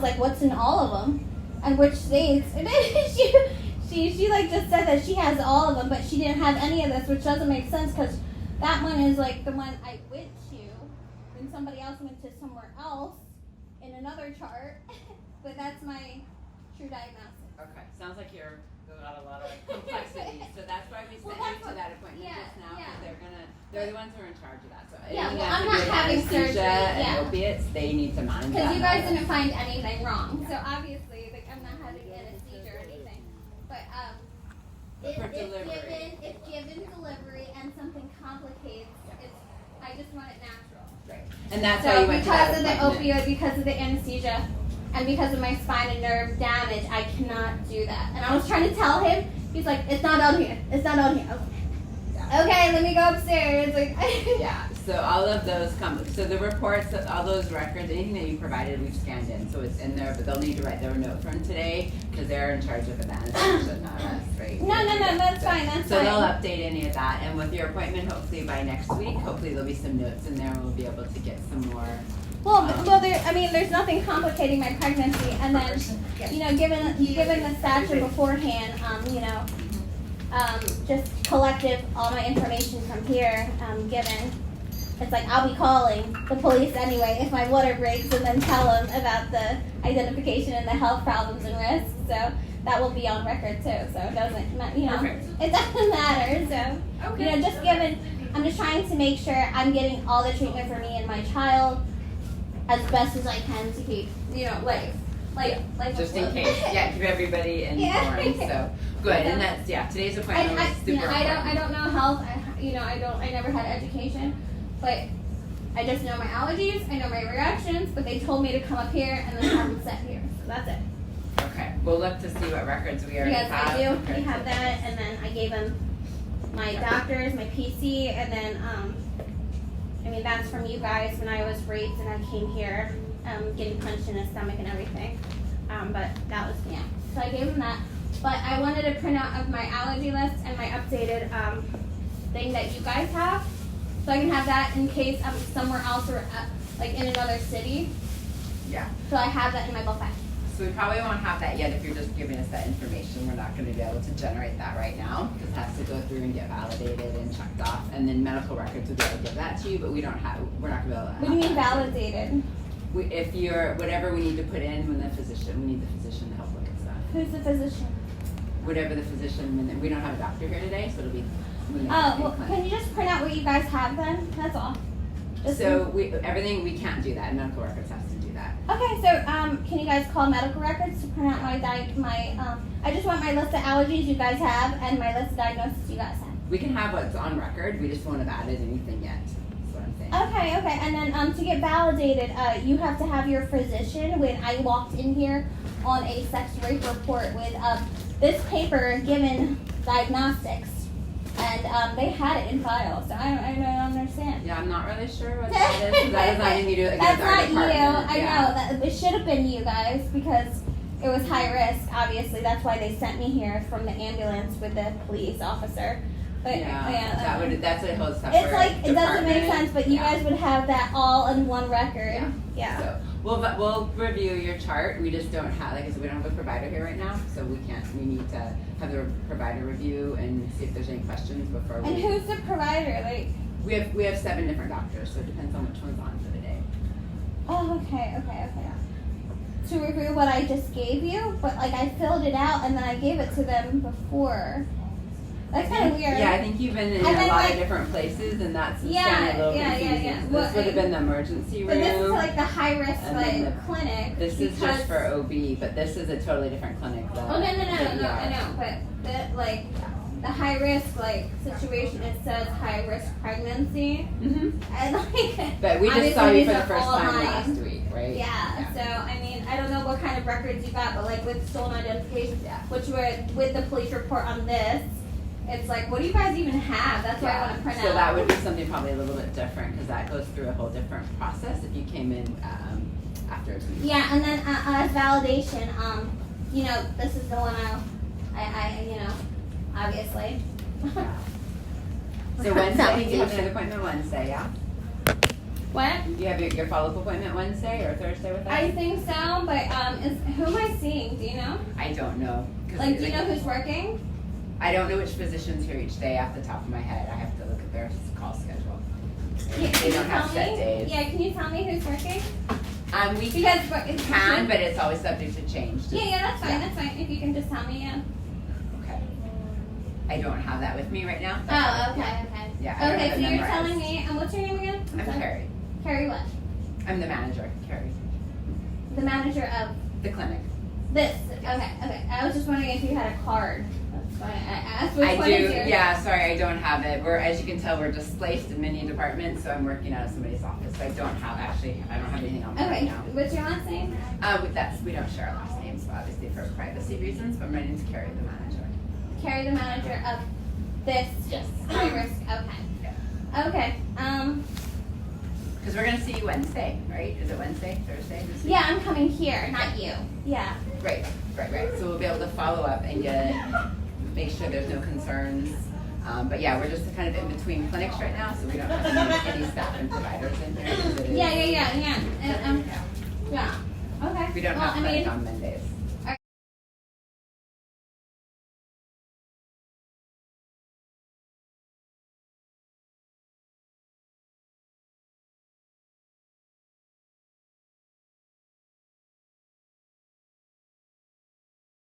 was like, what's in all of them? And which states? And then she like just said that she has all of them, but she didn't have any of this, which doesn't make sense because that one is like the one I went to, and somebody else went to somewhere else in another chart. But that's my true diagnosis. Okay, sounds like you're got a lot of complexity, so that's why we sent you to that appointment just now. Yeah. They're the ones who are in charge of that. So yeah, well, I'm not having surgery. And opiates, they need to manage that. Because you guys didn't find anything wrong, so obviously, like, I'm not having anesthesia or anything. But if given delivery and something complicates, I just want it natural. Right, and that's why you went to that appointment. Because of the opioid, because of the anesthesia. And because of my spine and nerve damage, I cannot do that. And I was trying to tell him, he's like, it's not on here. It's not on here. Okay, let me go upstairs. Like, yeah, so all of those so the reports, all those records, anything that you provided, we've scanned in. So it's in there, but they'll need to write their note from today because they're in charge of the anesthesia, not us, right? No, that's fine, that's fine. So they'll update any of that. And with your appointment, hopefully by next week, hopefully there'll be some notes in there and we'll be able to get some more. Well, there's nothing complicating my pregnancy, and then, given the stature beforehand, just collective all my information from here, given, it's like I'll be calling the police anyway if my water breaks, and then tell them about the identification and the health problems and risks. So that will be on record too. So it doesn't, it doesn't matter. So just given, I'm just trying to make sure I'm getting all the treatment for me and my child as best as I can to keep, life just in case, keep everybody informed. So good, and that's today's appointment was super important. I don't know health. I never had education, but I just know my allergies. I know my reactions. But they told me to come up here and then have them set here. So that's it. Okay, we'll look to see what records we already have. Yes, I do. We have that, and then I gave him my doctors, my PC, and then that's from you guys when I was raped and I came here, getting punched in the stomach and everything. But that was, so I gave him that. But I wanted to print out of my allergy list and my updated thing that you guys have. So I can have that in case I'm somewhere else or like in another city. Yeah. So I have that in my book bag. So we probably won't have that yet if you're just giving us that information. We're not going to be able to generate that right now because it has to go through and get validated and checked off. And then medical records will be able to give that to you, but we're not going to be able to have. What do you mean validated? If you're, whatever we need to put in when we need the physician to help look at stuff. Who's the physician? Whatever the physician, we don't have a doctor here today, so it'll be. Can you just print out what you guys have then? That's all. Everything, we can't do that. Medical records has to do that. Okay, so can you guys call medical records to print out I just want my list of allergies you guys have and my list of diagnoses you guys have. We can have what's on record. We just won't have added anything yet. That's what I'm saying. Okay. And then to get validated, you have to have your physician. When I walked in here on a sex rape report with this paper given diagnostics. And they had it in file, so I don't understand. Yeah, I'm not really sure what that is. That does not mean you do it against our department. That's not you. I know. That it should have been you guys because it was high risk, obviously. That's why they sent me here from the ambulance with the police officer. But that's a whole separate It's like, it doesn't make sense, but you guys would have that all in one record. Yeah. So we'll review your chart. We just don't have, like I said, we don't have a provider here right now, so we need to have the provider review and see if there's any questions before we. And who's the provider? Like. We have 7 different doctors, so it depends on which one's on for the day. Oh, okay. To review what I just gave you, but like I filled it out and then I gave it to them before. That's kind of weird. Yeah, I think you've been in a lot of different places, and that's confusing. This would have been the emergency room. But this is like the high risk clinic. This is just for OB, but this is a totally different clinic. No, I know, but the high risk situation, it says high risk pregnancy, and But we just saw you for the first time last week, right? Yeah. So I don't know what kind of records you got, but with stolen identification, which were with the police report on this. It's like, what do you guys even have? That's why I want to print out. So that would be something probably a little bit different because that goes through a whole different process if you came in after a week. Yeah, and then as validation, this is the one I obviously. So Wednesday, you have an appointment Wednesday, yeah? What? Do you have your follow-up appointment Wednesday or Thursday with us? I think so, but who am I seeing? Do you know? I don't know. 'Cause Like, do you know who's working? I don't know which physician's here each day off the top of my head. I have to look at their call schedule. They don't have set days. Yeah, can you tell me who's working? We Because can, but it's always subject to change. Yeah, that's fine. That's fine. If you can just tell me, yeah. Okay. I don't have that with me right now. Oh, okay, okay. Yeah. I don't Okay, have so it you're memorized. telling me, and what's your name again? I'm sorry. Carey. Carey what? I'm the manager, Carey. The manager of The clinic. this. Okay, okay. I was just wondering if you had a card. That's why I asked. Which I one do. is yours? Yeah. Sorry, I don't have it. As you can tell, we're displaced in many departments, so I'm working out of somebody's office. So I don't have anything on me right Okay. now. What's your last name? We don't share our last names, obviously for privacy reasons. But my name's Carey, the manager. Carey, the manager of this. Yes. High risk. Okay. Yeah. Okay. Because we're gonna see you Wednesday, right? Is it Wednesday, Thursday? This week? Yeah, I'm coming here, not you. Yeah. Right. So we'll be able to follow up and make sure there's no concerns. But yeah, we're just kind of in between clinics right now, so we don't have any staff and providers in here. 'Cause it is- Yeah. And, yeah. Okay. We don't have I mean, on many